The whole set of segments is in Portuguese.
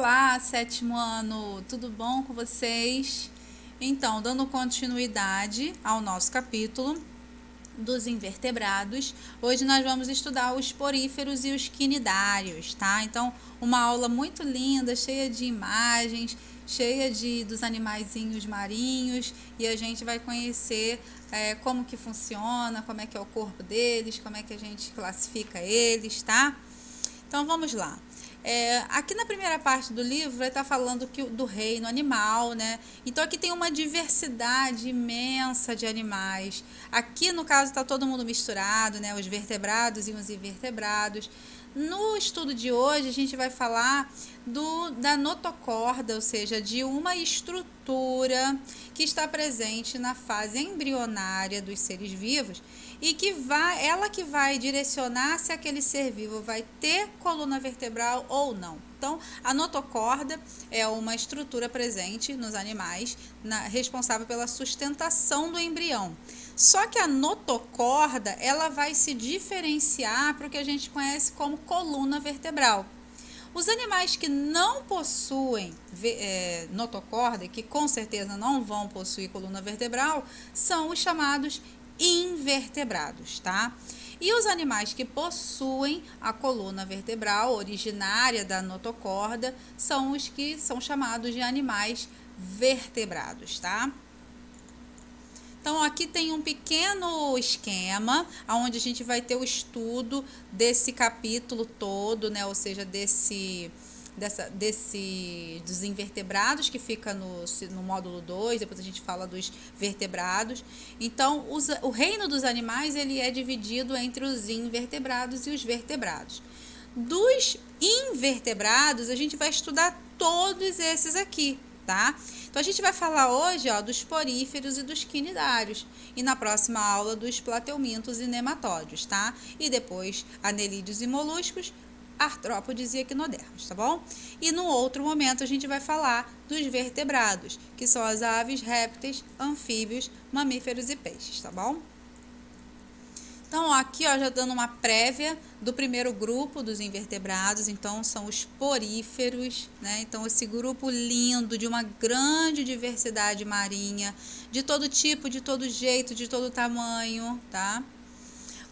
Olá, sétimo ano, tudo bom com vocês? Então, dando continuidade ao nosso capítulo dos invertebrados, hoje nós vamos estudar os poríferos e os quinidários, tá? Então, uma aula muito linda, cheia de imagens, cheia dos animaizinhos marinhos, e a gente vai conhecer como que funciona, como é que é o corpo deles, como é que a gente classifica eles, tá? Então, vamos lá. Aqui na primeira parte do livro vai estar falando do reino animal, né? Então aqui tem uma diversidade imensa de animais. Aqui no caso está todo mundo misturado, né? Os vertebrados e os invertebrados. No estudo de hoje a gente vai falar da notocorda, ou seja, de uma estrutura que está presente na fase embrionária dos seres vivos e ela que vai direcionar se aquele ser vivo vai ter coluna vertebral ou não. Então, a notocorda é uma estrutura presente nos animais, responsável pela sustentação do embrião. Só que a notocorda, ela vai se diferenciar para o que a gente conhece como coluna vertebral. Os animais que não possuem notocorda, que com certeza não vão possuir coluna vertebral, são os chamados invertebrados, tá? E os animais que possuem a coluna vertebral originária da notocorda são os que são chamados de animais vertebrados, tá? Então, aqui tem um pequeno esquema, onde a gente vai ter o estudo desse capítulo todo, né? Ou seja, dos invertebrados, que fica no módulo 2, depois a gente fala dos vertebrados. Então, o reino dos animais ele é dividido entre os invertebrados e os vertebrados. Dos invertebrados, a gente vai estudar todos esses aqui, tá? Então, a gente vai falar hoje dos poríferos e dos quinidários, e na próxima aula dos plateumintos e nematódios, tá? E depois anelídeos e moluscos, artrópodes e equinodermos, tá bom? E no outro momento a gente vai falar dos vertebrados, que são as aves, répteis, anfíbios, mamíferos e peixes, tá bom? Então, aqui já dando uma prévia do primeiro grupo dos invertebrados, então são os poríferos, né? Então, esse grupo lindo, de uma grande diversidade marinha, de todo tipo, de todo jeito, de todo tamanho, tá?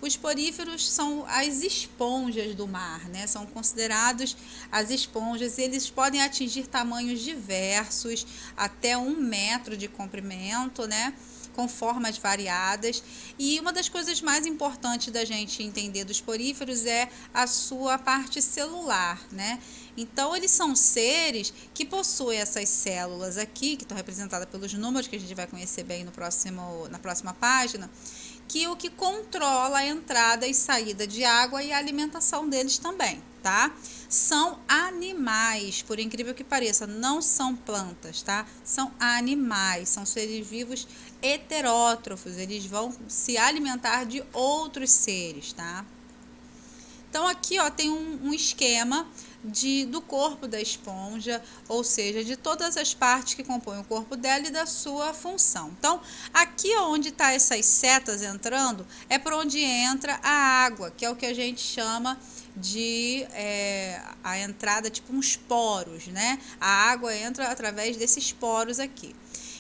Os poríferos são as esponjas do mar, né? São considerados as esponjas, eles podem atingir tamanhos diversos, até 1 metro de comprimento, né? Com formas variadas. E uma das coisas mais importantes da gente entender dos poríferos é a sua parte celular, né? Então, eles são seres que possuem essas células aqui, que estão representadas pelos números, que a gente vai conhecer bem na próxima página, que o que controla a entrada e saída de água e a alimentação deles também, tá? São animais, por incrível que pareça, não são plantas, tá? São animais, são seres vivos heterótrofos, eles vão se alimentar de outros seres, tá? Então, aqui tem um esquema do corpo da esponja, ou seja, de todas as partes que compõem o corpo dela e da sua função. Então, aqui onde está essas setas entrando, é por onde entra a água, que é o que a gente chama de a entrada, tipo uns poros, né? A água entra através desses poros aqui.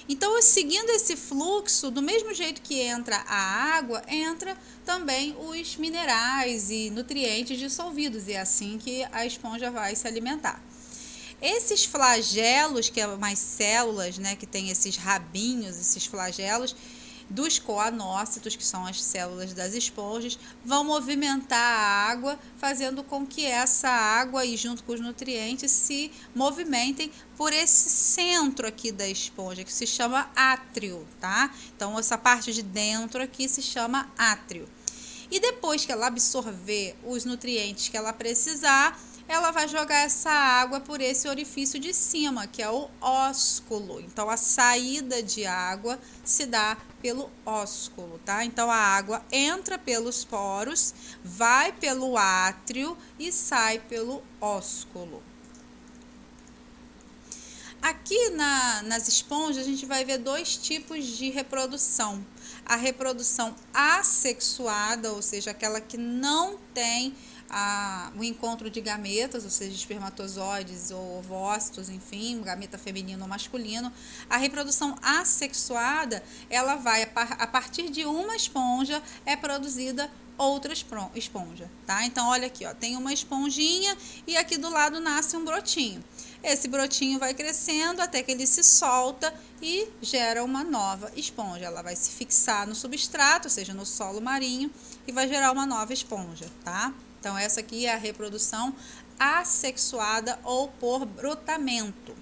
Então, seguindo esse fluxo, do mesmo jeito que entra a água, entra também os minerais e nutrientes dissolvidos, e é assim que a esponja vai se alimentar. Esses flagelos, que é umas células, né, que tem esses rabinhos, esses flagelos, dos coanócitos, que são as células das esponjas, vão movimentar a água, fazendo com que essa água, e junto com os nutrientes, se movimentem por esse centro aqui da esponja, que se chama átrio, tá? Então, essa parte de dentro aqui se chama átrio. E depois que ela absorver os nutrientes que ela precisar, ela vai jogar essa água por esse orifício de cima, que é o ósculo. Então, a saída de água se dá pelo ósculo, tá? Então, a água entra pelos poros, vai pelo átrio e sai pelo ósculo. Aqui nas esponjas, a gente vai ver 2 tipos de reprodução. A reprodução assexuada, ou seja, aquela que não tem o encontro de gametas, ou seja, espermatozoides ou ovócitos, enfim, gameta feminino ou masculino. A reprodução assexuada, ela vai, a partir de uma esponja, é produzida outra esponja, tá? Então, olha aqui, ó, tem uma esponjinha e aqui do lado nasce um brotinho. Esse brotinho vai crescendo até que ele se solta e gera uma nova esponja. Ela vai se fixar no substrato, ou seja, no solo marinho, e vai gerar uma nova esponja, tá? Então, essa aqui é a reprodução assexuada ou por brotamento.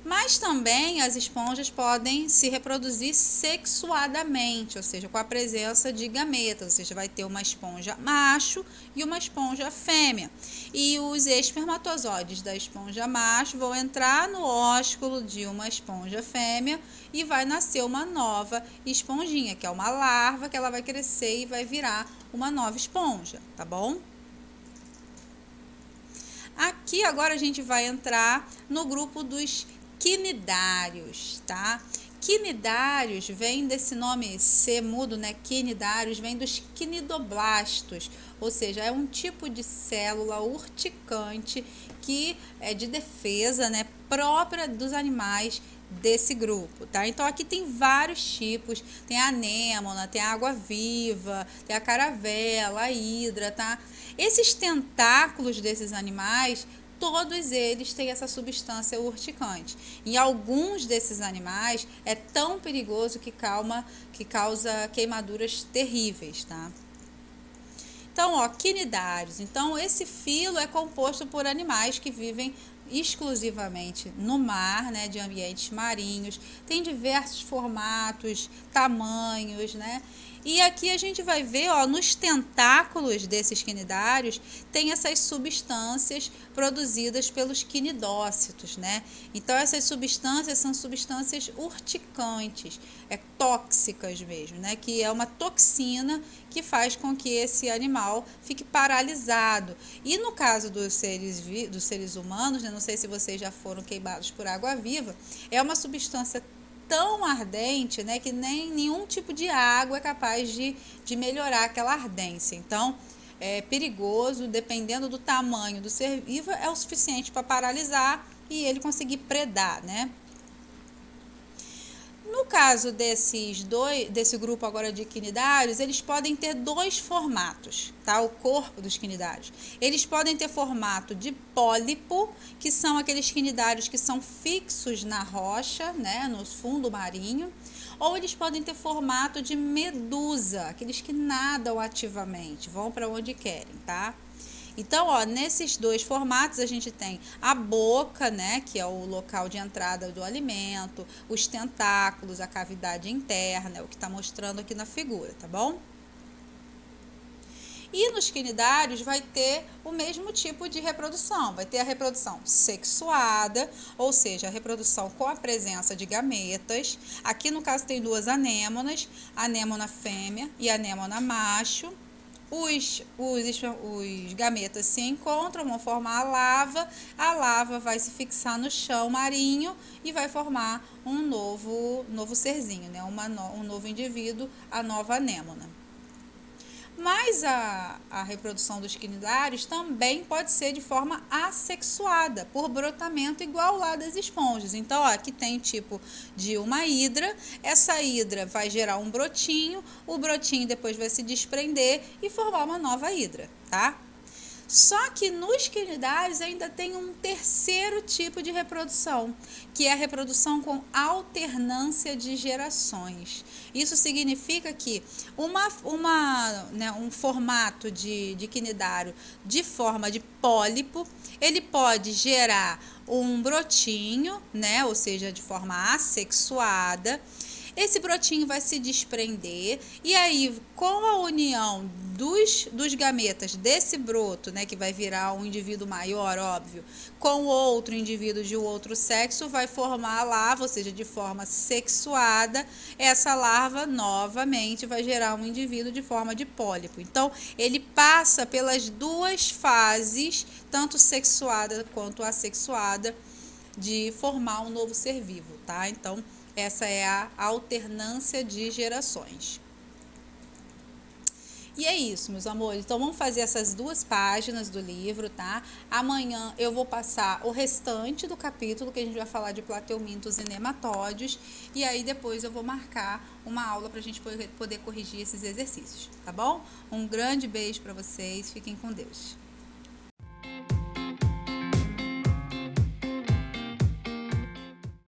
Mas também as esponjas podem se reproduzir sexuadamente, ou seja, com a presença de gametas, ou seja, vai ter uma esponja macho e uma esponja fêmea. E os espermatozoides da esponja macho vão entrar no ósculo de uma esponja fêmea e vai nascer uma nova esponjinha, que é uma larva que ela vai crescer e vai virar uma nova esponja, tá bom? Aqui agora a gente vai entrar no grupo dos quinidários, tá? Quinidários vem desse nome C mudo, né? Quinidários vem dos quinidoblastos, ou seja, é um tipo de célula urticante que é de defesa, né, própria dos animais desse grupo, tá? Então aqui tem vários tipos, tem a anêmona, tem a água-viva, tem a caravela, a hidra, tá? Esses tentáculos desses animais, todos eles têm essa substância urticante. Em alguns desses animais é tão perigoso que causa queimaduras terríveis, tá? Então, ó, quinidários. Então, esse filo é composto por animais que vivem exclusivamente no mar, né, de ambientes marinhos. Tem diversos formatos, tamanhos, né? E aqui a gente vai ver, ó, nos tentáculos desses quinidários tem essas substâncias produzidas pelos quinidócitos, né? Então essas substâncias são substâncias urticantes, tóxicas mesmo, né? Que é uma toxina que faz com que esse animal fique paralisado. E no caso dos seres humanos, né, não sei se vocês já foram queimados por água-viva, é uma substância tão ardente, né, que nem nenhum tipo de água é capaz de melhorar aquela ardência. Então, é perigoso, dependendo do tamanho do ser vivo, é o suficiente para paralisar e ele conseguir predar, né? No caso desse grupo agora de quinidários, eles podem ter dois formatos, tá? O corpo dos quinidários. Eles podem ter formato de pólipo, que são aqueles quinidários que são fixos na rocha, né, no fundo marinho, ou eles podem ter formato de medusa, aqueles que nadam ativamente, vão para onde querem, tá? Então, ó, nesses dois formatos a gente tem a boca, né, que é o local de entrada do alimento, os tentáculos, a cavidade interna, é o que está mostrando aqui na figura, tá bom? E nos quinidários vai ter o mesmo tipo de reprodução, vai ter a reprodução sexuada, ou seja, a reprodução com a presença de gametas. Aqui no caso tem duas anêmonas, a anêmona fêmea e a anêmona macho. Os gametas se encontram, vão formar a lava vai se fixar no chão marinho e vai formar um novo serzinho, né? Um novo indivíduo, a nova anêmona. Mas a reprodução dos quinidários também pode ser de forma assexuada, por brotamento igual lá das esponjas. Então, ó, aqui tem tipo de uma hidra, essa hidra vai gerar um brotinho, o brotinho depois vai se desprender e formar uma nova hidra, tá? Só que nos quinidários ainda tem um terceiro tipo de reprodução, que é a reprodução com alternância de gerações. Isso significa que um formato de quinidário de forma de pólipo, ele pode gerar um brotinho, né, ou seja, de forma assexuada. Esse brotinho vai se desprender e aí, com a união dos gametas desse broto, né, que vai virar um indivíduo maior, óbvio, com outro indivíduo de outro sexo, vai formar a larva, ou seja, de forma sexuada, essa larva novamente vai gerar um indivíduo de forma de pólipo. Então, ele passa pelas duas fases, tanto sexuada quanto assexuada, de formar um novo ser vivo, tá? Então, essa é a alternância de gerações. E é isso, meus amores. Então, vamos fazer essas 2 páginas do livro, tá? Amanhã eu vou passar o restante do capítulo, que a gente vai falar de plateumintos e nematóides. E aí, depois eu vou marcar uma aula pra gente poder corrigir esses exercícios, tá bom? Um grande beijo pra vocês. Fiquem com Deus.